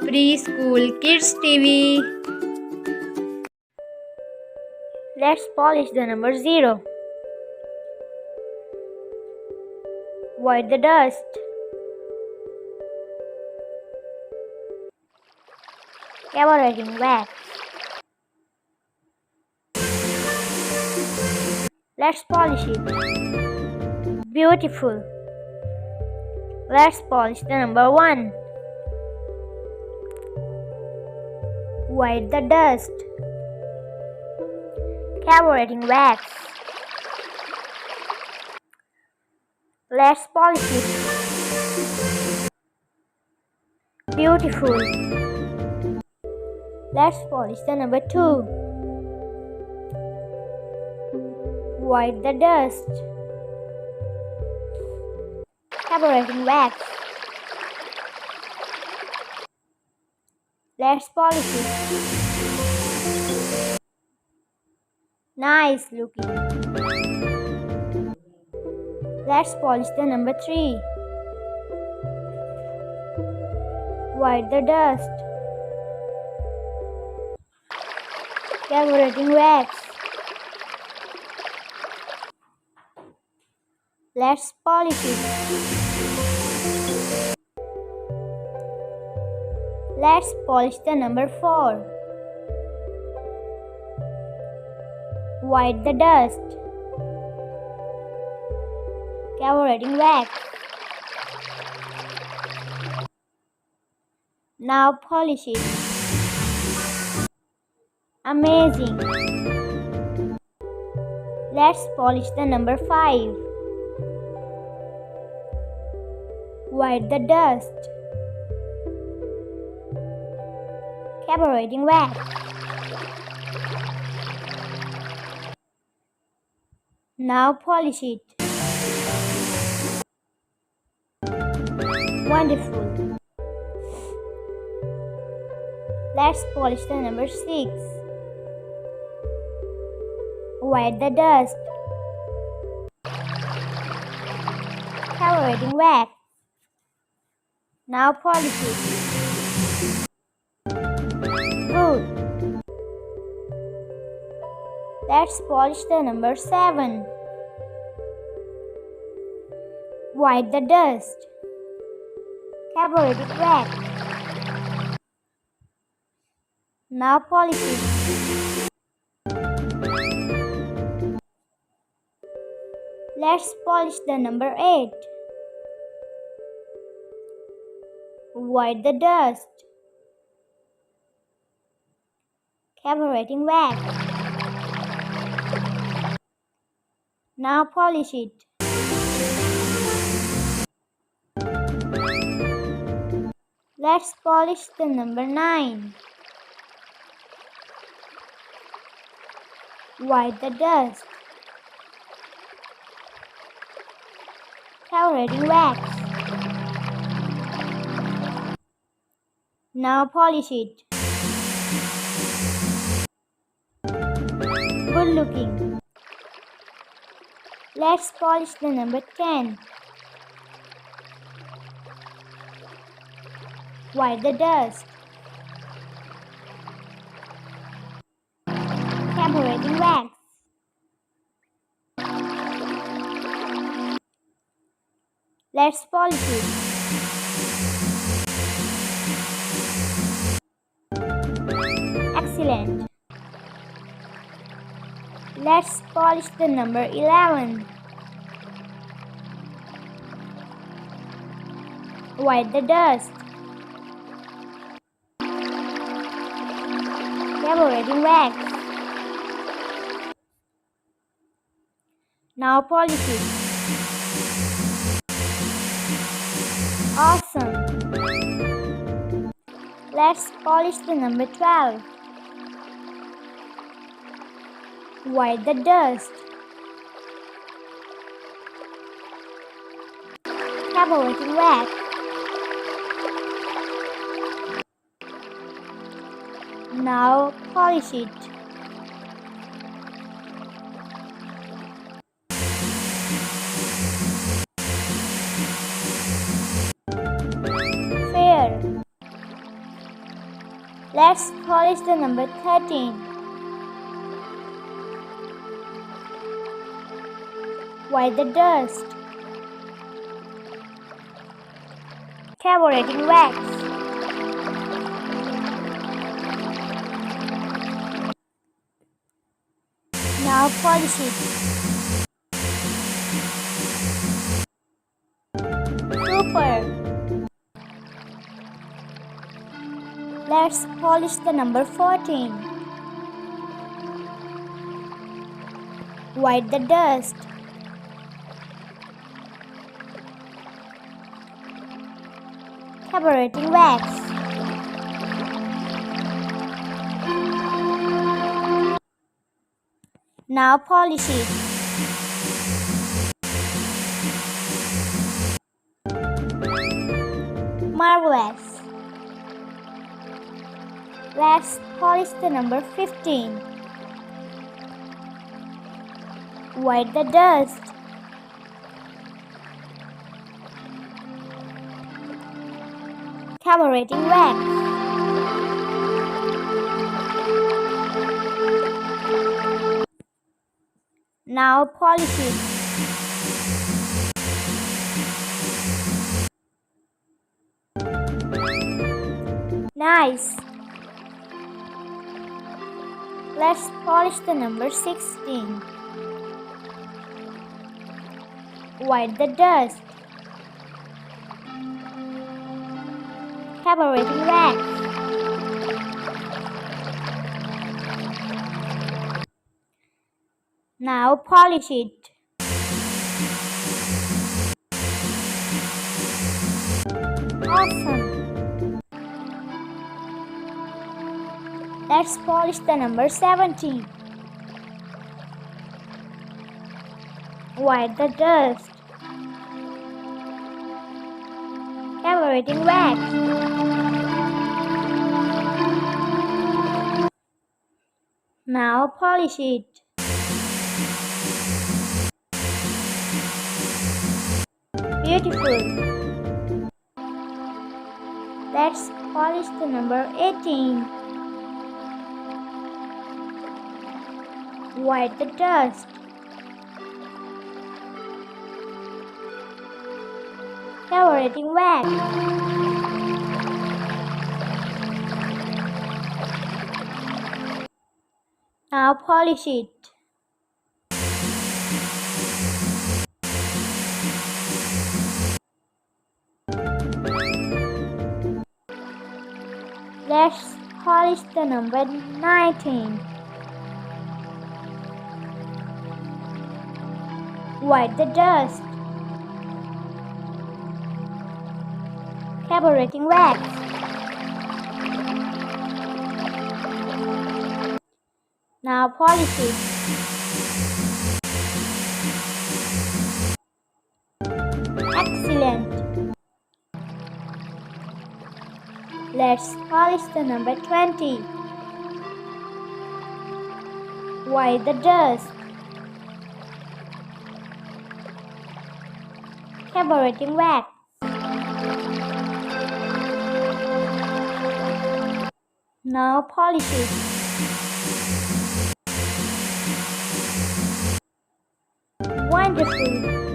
Preschool Kids TV. Let's polish the number 0. Wipe the dust. Evaporating wax. Let's polish it. Beautiful. Let's polish the number 1. Wipe the dust. Evaporating wax. Let's polish it. Beautiful. Let's polish the number 2. Wipe the dust. Evaporating wax. Let's polish it. Nice looking. Let's polish the number 3. Wipe the dust. Evaporating wax. Let's polish it. Let's polish the number 4. Wipe the dust. Evaporating wax. Now polish it. Amazing. Let's polish the number 5. Wipe the dust. Evaporating wax. Now polish it. Wonderful. Let's polish the number 6. Wipe the dust. Evaporating wax. Now polish it. Good. Let's polish the number 7. Wipe the dust. Evaporating wax. Now polish it. Let's polish the number 8. Wipe the dust. Evaporating wax. Now polish it. Let's polish the number 9. Wipe the dust. Evaporating wax. Now polish it. Good looking. Let's polish the number 10. Wipe the dust. Evaporating wax. Let's polish it. Excellent. Let's polish the number 11. Wipe the dust. Evaporating wax. Now polish it. Awesome. Let's polish the number 12. Wipe the dust. Evaporating wax. Now polish it. Let's polish the number 13. Wipe the dust. Carbureting wax. Now polish it. Super! Let's polish the number 14. Wipe the dust. Carbureting wax. Now polish it. Marvelous. Let's polish the number 15. Wipe the dust. Carbureting wax. Now polish it. Nice. Let's polish the number 16. Wipe the dust. Carbureting wax. Now polish it. Awesome. Let's polish the number 17. Wipe the dust. Carbureting wax. Now polish it. Beautiful. Let's polish the number 18. Wipe the dust. Carbureting wax. Now polish it. Let's polish the number 19. Wipe the dust. Carbureting wax. Now polish it. Excellent. Let's polish the number 20. Wipe the dust. Carbureting wax. Now polish it. Wonderful.